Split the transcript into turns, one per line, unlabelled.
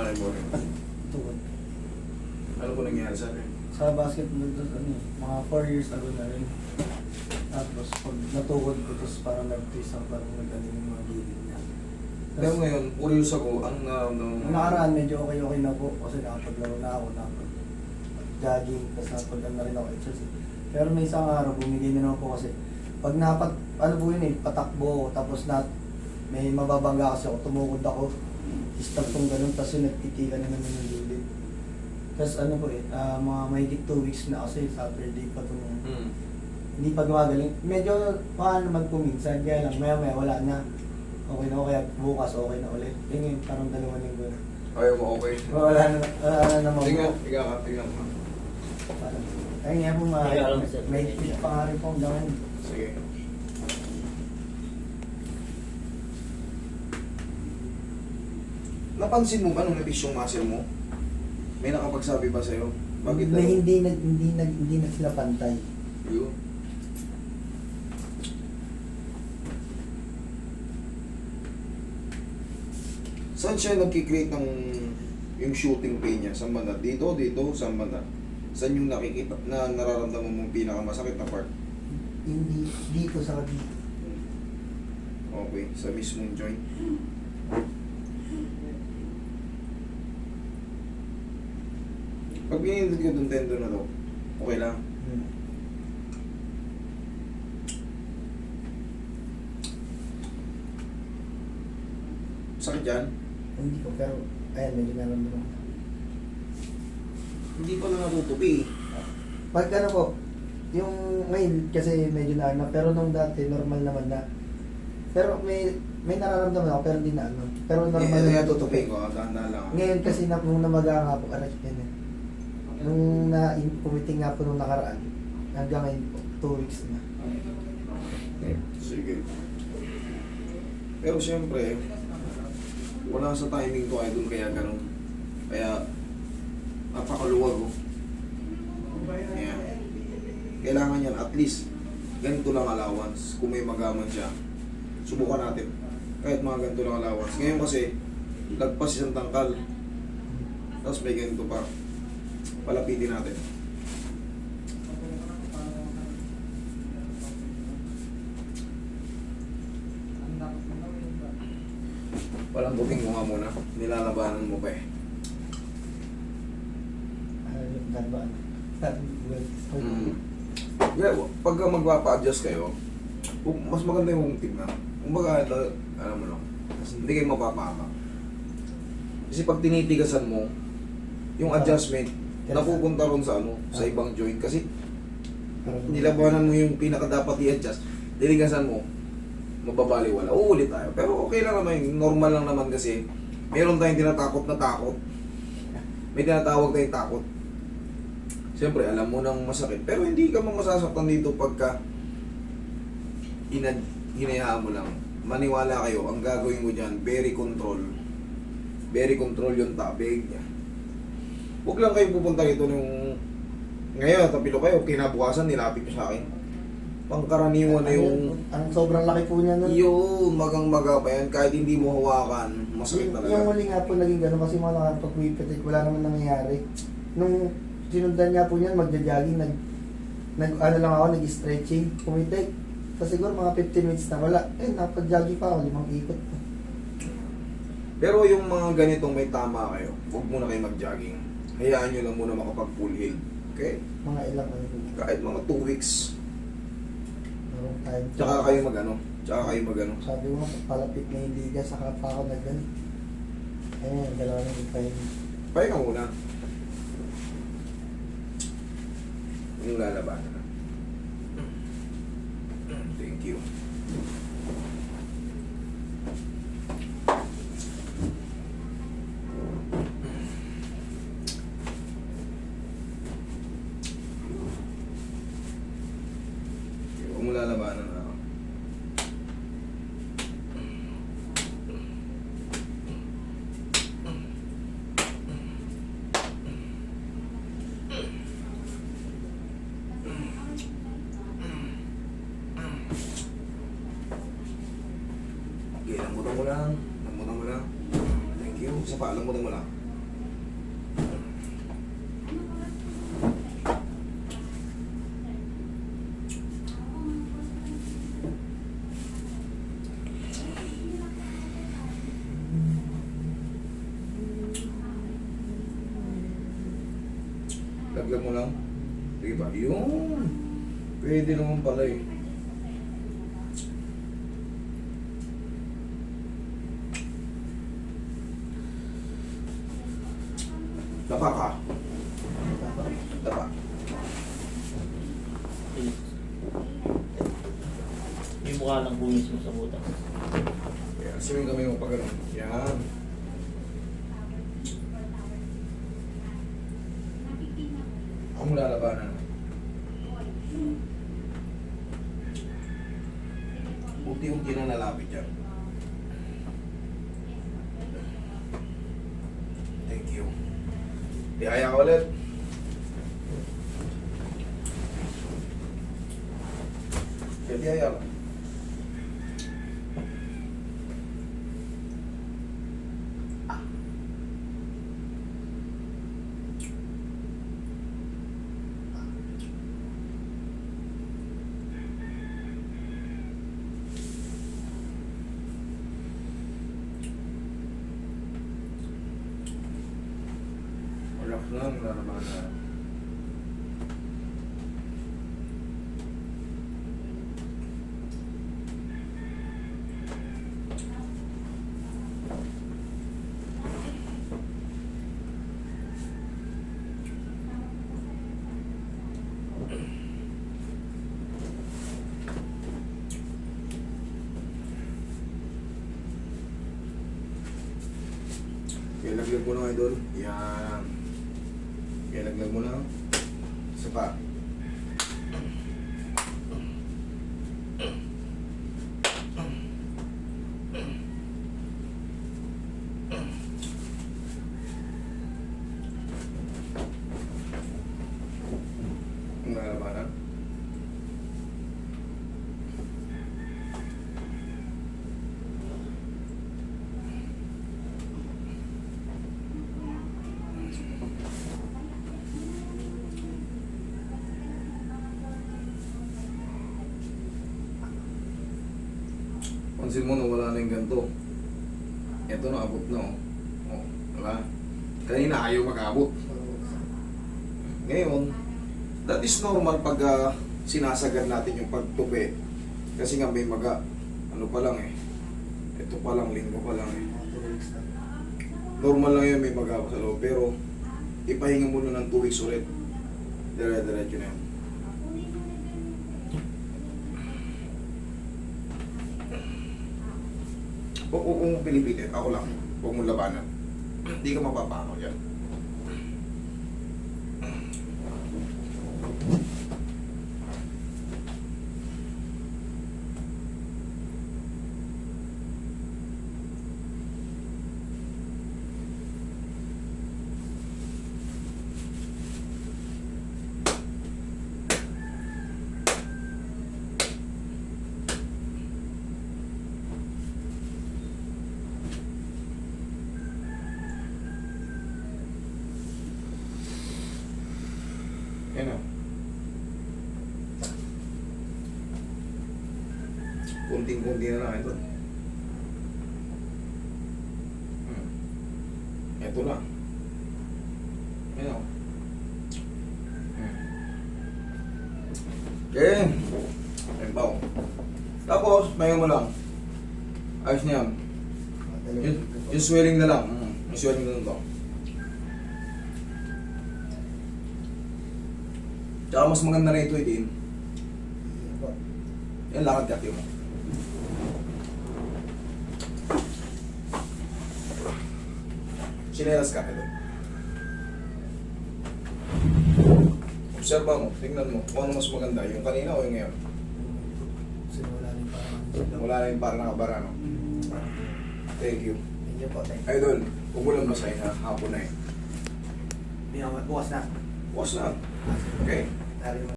nanay mo rin.
Tukod.
Ano po nangyari sa akin?
Sa basketball, mga 4 years ago na rin. Tapos pag natukod ko, tapos parang nag-twist ang parang nag-ano yung mga gilid niya.
Pero ngayon, curious ako, ang nararamdaman
Nung nakaraan, medyo okay na po kasi nakapaglaro na ako, nakapag-jogging, tapos nakapag-ano na rin ako exercise. Pero may isang araw, bumigay na naman po kasi pag ano po yun patakbo ako, tapos may mababangga kasi ako, tumukod ako, stop kong ganun, tapos yung nagtitigan na naman yung gilid. Tapos ano po mga mahigit 2 weeks na kasi Saturday pa itong hindi pa gumagaling. Medyo mahal naman po minsan, kaya lang maya wala na. Okay na ako, kaya bukas okay na ulit. Ngayon, parang 2 linggo na.
Ayaw mo okay?
Wala na naman po.
Tingnan ka.
Ay nga po, may tip pa nga rin po ang gawin.
Sige. Napansin mo ba nung napis yung muscle mo? May nakapagsabi ba sa'yo? Bakit
Na hindi na sila pantay.
Yun. Saan siya nagkikreate ng yung shooting pain niya? Saan banda? Dito, saan banda? Saan yung nakikita na nararamdaman mong pinakamasakit na part?
Hindi dito sa kabila.
Okay, sa mismong joint. Pag pinindot ko itong tendon na to, okay lang. Sakit yan?
Hindi po, pero ayan, medyo naramdaman ko.
Hindi pa na natutupi.
Pag ano po, yung ngayon kasi medyo na, pero nung dati normal naman na. Pero may nararamdaman ako pero hindi na ano. Pero normal na
natutupi ko, dahan-dahan lang.
Ngayon kasi nung namaga nga po, nung pumiting nga po nung nakaraan, hanggang ngayon po, 2 weeks na.
Sige. Pero siyempre, wala sa timing ko ay doon kaya ganun. Kaya, napakaluwag oh. Yeah. Kailangan yan, at least, ganito lang allowance. Kung may magaman siya, subukan natin. Kahit mga ganito lang allowance. Ngayon kasi, lagpas isang tangkal. Tapos may ganito pa. Palapitin natin. Palambutin mo nga muna. Nilalabanan mo pa eh.
Garbaan.
Yeah, pagka magpapa-adjust kayo, mas maganda yung tignan. Kumbaga, alam mo no, hindi kayo mapapahamak. Kasi pag tinitigasan mo, yung adjustment, napupunta ron sa sa ibang joint. Kasi nilabanan mo yung pinaka dapat i-adjust, tinigasan mo, mababaliwala. Uulit tayo. Pero okay lang naman, normal lang naman kasi meron tayong tinatakot na takot. May tinatawag tayong takot. Siyempre, alam mo nang masakit. Pero hindi ka masasaktan dito pagka hinayaan mo lang. Maniwala kayo, ang gagawin mo dyan, very control. Very control yung tabig niya. Huwag lang kayo pupunta rito nung ngayon, tapilo kayo, kinabukasan, nilapit ko sa akin. Pangkaraniwan na yung...
Ang sobrang laki po niya nun.
Yun, magang-maga pa yan. Kahit hindi mo hawakan, masakit talaga.
Yung huli nga po naging gano'n kasi mga nakapag-wipitik, wala naman nangyayari. Nung sinundan niya po niyan, magja-jogging, ano lang ako, nag-stretching, pumitik. So siguro mga 15 minutes na wala. Napag-jogging pa ako, 5 ikot po.
Pero yung mga ganitong may tama kayo, huwag muna kayo mag-jogging. Hayaan nyo lang muna makapag-full heal. Okay?
Mga ilang ano po.
Kahit mga 2 weeks.
Merong time.
Tsaka kayo mag-ano.
Sabi mo, palapit na yung liga, saka pa ako nag-gan. Ayun, dalawa na yung time.
Pahinga muna. Yung lalabanan na. Thank you. Huwag mo lalabanan na ako. Okay, lambutan mo lang. Thank you. Isa pa, lambutan mo lang. Laglag mo lang. Sige ba? Yun. Pwede naman pala eh. Dapa ka. Dapa.
Yung mukha lang bumis mo sa butas.
Yan, siwing kami mo pag ganun. Yan. Ang lalabanan. Unti-unti na nalapit yan. Thank you. Ihaya ka ulit. Pwede ihaya ka. Relax lang, wala naman na. Okay, laglag mo na idol. Yan. Okay, laglag mo na. Isa pa. Ang lalabanan. Pansin mo na wala na yung ganito. Ito na, abot na oh. Oh, diba? Kanina ayaw mag-abot. Ngayon, that is normal pag sinasagad natin yung pagtupi. Kasi nga may maga. Ano pa lang eh. Ito pa lang, linggo pa lang eh. Normal lang yun, may maga sa loob. Pero, ipahinga muna ng 2 weeks ulit. Dire-diretso na yun. Kung pinipilit, ako lang. Huwag mong labanan. Hindi ka mapapano dyan. Yan o. Kunting-kunti na lang ito. Ito na. Yan o. Okay. Ayan pa o. Tapos, mayo mo lang. Ayos na yan. Yung swelling na lang. Yung swelling na lang ito. Tsaka mas maganda na ito din. Yan, lakad kati mo. Sinelas ka ito. Observa mo, tingnan mo kung ano mas maganda, yung kanina o yung ngayon.
Kasi wala rin parang
Wala na yung parang nakabara, no? Thank you.
Thank you po, thank you.
Idol, huwag mo lang masay na hapon na eh.
Bukas na.
Bukas na. Okay.
Tari mo.